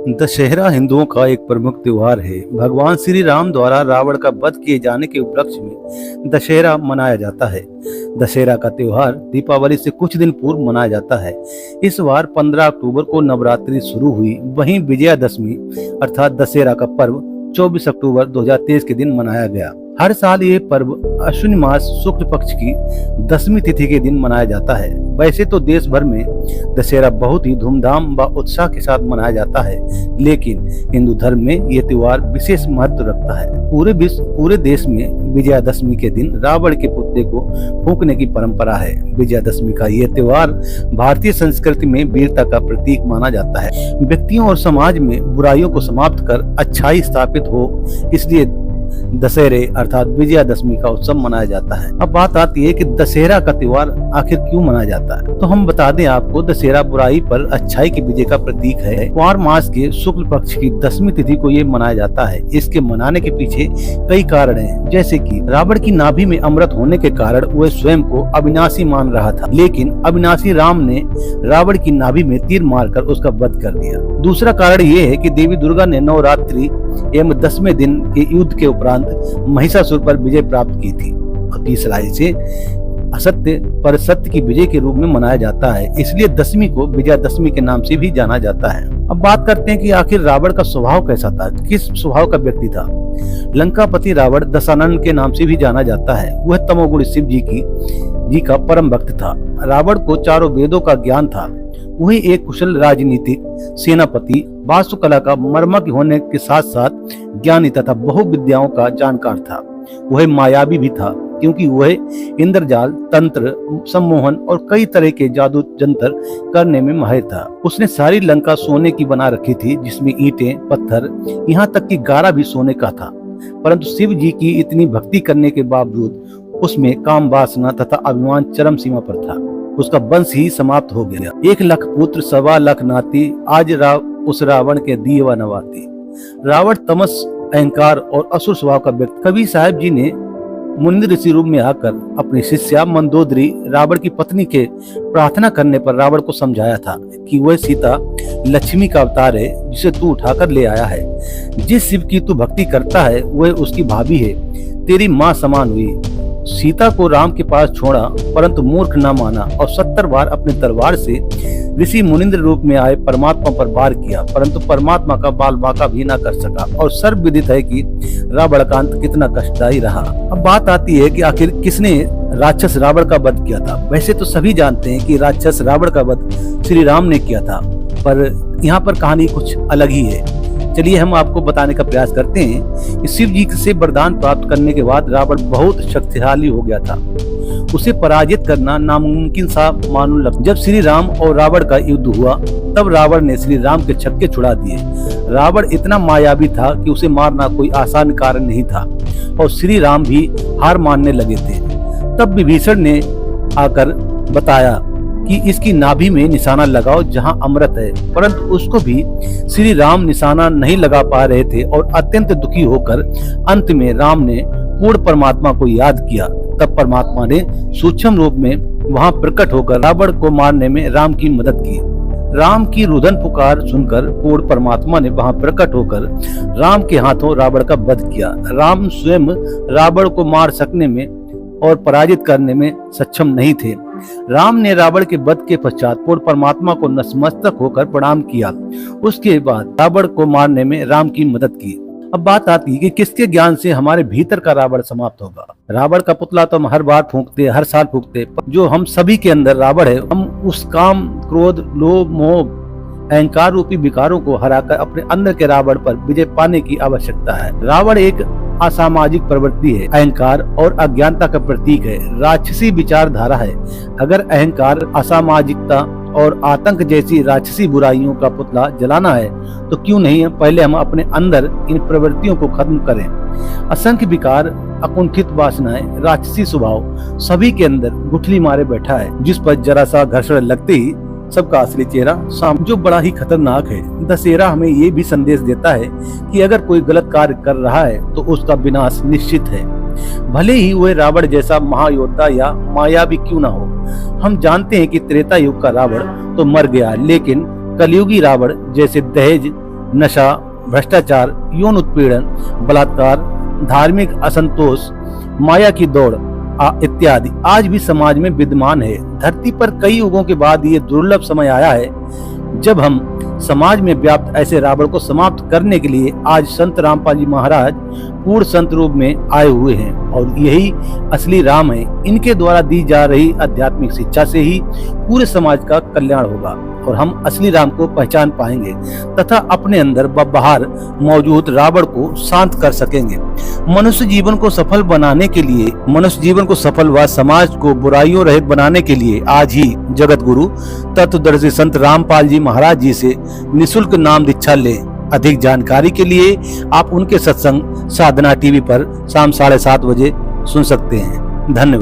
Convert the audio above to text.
दशहरा हिंदुओं का एक प्रमुख त्योहार है। भगवान श्री राम द्वारा रावण का वध किए जाने के उपलक्ष्य में दशहरा मनाया जाता है। दशहरा का त्योहार दीपावली से कुछ दिन पूर्व मनाया जाता है। इस बार 15 अक्टूबर को नवरात्रि शुरू हुई, वहीं विजयादशमी अर्थात दशहरा का पर्व 24 अक्टूबर 2023 के दिन मनाया गया। हर साल ये पर्व अश्विन मास शुक्ल पक्ष की दशमी तिथि के दिन मनाया जाता है। वैसे तो देश भर में दशहरा बहुत ही धूमधाम व उत्साह के साथ मनाया जाता है, लेकिन हिंदू धर्म में ये त्योहार विशेष महत्व रखता है। पूरे देश में विजयादशमी के दिन रावण के पुतले को फूंकने की परंपरा है। विजयादशमी का ये त्योहार भारतीय संस्कृति में वीरता का प्रतीक माना जाता है। व्यक्तियों और समाज में बुराइयों को समाप्त कर अच्छाई स्थापित हो, इसलिए दशहरे अर्थात विजयादशमी का उत्सव मनाया जाता है। अब बात आती है कि दशहरा का त्योहार आखिर क्यों मनाया जाता है। तो हम बता दें आपको, दशहरा बुराई पर अच्छाई की विजय का प्रतीक है। कुंवर मास के शुक्ल पक्ष की दशमी तिथि को ये मनाया जाता है। इसके मनाने के पीछे कई कारण हैं, जैसे कि रावण की नाभि में अमृत होने के कारण वह स्वयं को अविनाशी मान रहा था, लेकिन अविनाशी राम ने रावण की नाभि में तीर मारकर उसका वध कर दिया। दूसरा कारण ये है कि देवी दुर्गा ने नवरात्रि एवं 10वें दिन के युद्ध के उपरांत महिषासुर पर विजय प्राप्त की थी। और तीसरा इसे असत्य पर सत्य की विजय के रूप में मनाया जाता है, इसलिए दशमी को विजयादशमी के नाम से भी जाना जाता है। अब बात करते हैं कि आखिर रावण का स्वभाव कैसा था, किस स्वभाव का व्यक्ति था। लंकापति रावण दशानन के नाम से भी जाना जाता है। वह तमोगुण शिव जी का परम भक्त था। रावण को चारों वेदों का ज्ञान था। वही एक कुशल राजनीतिक सेनापति, वास्तुकला का मर्मज्ञ होने के साथ साथ ज्ञानी तथा बहुविद्याओं का जानकार था। वह मायावी भी था, क्योंकि वह इंद्रजाल, तंत्र, सम्मोहन और कई तरह के जादू जंतर करने में माहिर था। उसने सारी लंका सोने की बना रखी थी, जिसमें ईंटें, पत्थर, यहाँ तक कि गारा भी सोने का था। परंतु शिव जी की इतनी भक्ति करने के बावजूद उसमें काम वासना तथा अभिमान चरम सीमा पर था। उसका वंश ही समाप्त हो गया। 1 लाख पुत्र 1.25 लाख नाती, आज उस रावण के दिए नवाती। रावण तमस, अहंकार और असुर स्वभाव का व्यक्ति। कबीर साहब जी ने मुनि ऋषि रूप में आकर अपनी शिष्या मंदोदरी रावण की पत्नी के प्रार्थना करने पर रावण को समझाया था कि वह सीता लक्ष्मी का अवतार है, जिसे तू उठाकर ले आया है। जिस शिव की तू भक्ति करता है वह उसकी भाभी है, तेरी माँ समान हुई। सीता को राम के पास छोड़ा, परंतु मूर्ख न माना और 70 बार अपने तलवार से ऋषि मुनिंद्र रूप में आए परमात्मा पर वार किया, परंतु परमात्मा का बाल बांका भी न कर सका। और सर्व विदित है कि रावण का अंत कितना कष्टदायी रहा। अब बात आती है कि आखिर किसने राक्षस रावण का वध किया था। वैसे तो सभी जानते हैं कि राक्षस रावण का वध श्री राम ने किया था, पर यहाँ पर कहानी कुछ अलग ही है। चलिए हम आपको बताने का प्रयास करते हैं कि शिव जी से वरदान प्राप्त करने के बाद रावण बहुत शक्तिशाली हो गया था। उसे पराजित करना नामुमकिन सा मालूम लगा। जब श्री राम और रावण का युद्ध हुआ, तब रावण ने श्री राम के छक्के छुड़ा दिए। रावण इतना मायावी था कि उसे मारना कोई आसान कार्य नहीं था, और श्री राम भी हार मानने लगे थे। तब विभीषण ने आकर बताया कि इसकी नाभि में निशाना लगाओ जहां अमृत है, परंतु उसको भी श्री राम निशाना नहीं लगा पा रहे थे और अत्यंत दुखी होकर अंत में राम ने पूर्ण परमात्मा को याद किया। तब परमात्मा ने सूक्ष्म रूप में वहां प्रकट होकर रावण को मारने में राम की मदद की। राम की रुदन पुकार सुनकर पूर्ण परमात्मा ने वहां प्रकट होकर राम के हाथों रावण का वध किया। राम स्वयं रावण को मार सकने में और पराजित करने में सक्षम नहीं थे। राम ने रावण के वध के पश्चात पूर्ण परमात्मा को नतमस्तक होकर प्रणाम किया। उसके बाद रावण को मारने में राम की मदद की। अब बात आती है कि किसके ज्ञान से हमारे भीतर का रावण समाप्त होगा। रावण का पुतला तो हम हर बार फूंकते, हर साल फूंकते, जो हम सभी के अंदर रावण है, हम उस काम, क्रोध, लोभ, मोह, अहंकार रूपी विकारों को हराकर अपने अंदर के रावण पर विजय पाने की आवश्यकता है। रावण एक असामाजिक प्रवृत्ति है, अहंकार और अज्ञानता का प्रतीक है, राक्षसी विचारधारा है। अगर अहंकार, असामाजिकता और आतंक जैसी राक्षसी बुराइयों का पुतला जलाना है, तो क्यों नहीं पहले हम अपने अंदर इन प्रवृत्तियों को खत्म करें। असंख्य विकार, अकुंठित वासनाएं, राक्षसी स्वभाव सभी के अंदर गुठली मारे बैठा है, जिस पर जरा सा घर्षण लगते ही सबका असली चेहरा सामने, जो बड़ा ही खतरनाक है। दशहरा हमें ये भी संदेश देता है कि अगर कोई गलत कार्य कर रहा है तो उसका विनाश निश्चित है, भले ही वह रावण जैसा महायोद्धा या मायावी क्यों ना हो। हम जानते हैं कि त्रेता युग का रावण तो मर गया, लेकिन कलयुगी रावण जैसे दहेज, नशा, भ्रष्टाचार, यौन उत्पीड़न, बलात्कार, धार्मिक असंतोष, माया की दौड़ इत्यादि आज भी समाज में विद्यमान है। धरती पर कई युगों के बाद ये दुर्लभ समय आया है जब हम समाज में व्याप्त ऐसे रावण को समाप्त करने के लिए आज संत रामपाल जी महाराज पूर्ण संत रूप में आए हुए हैं और यही असली राम है। इनके द्वारा दी जा रही आध्यात्मिक शिक्षा से ही पूरे समाज का कल्याण होगा और हम असली राम को पहचान पाएंगे तथा अपने अंदर व बाहर मौजूद रावण को शांत कर सकेंगे। मनुष्य जीवन को सफल व समाज को बुराइयों रहित बनाने के लिए आज ही जगत गुरु तत्वदर्शी संत रामपाल जी महाराज जी से निःशुल्क नाम दीक्षा लें। अधिक जानकारी के लिए आप उनके सत्संग साधना टीवी पर शाम 7:30 बजे सुन सकते हैं। धन्यवाद।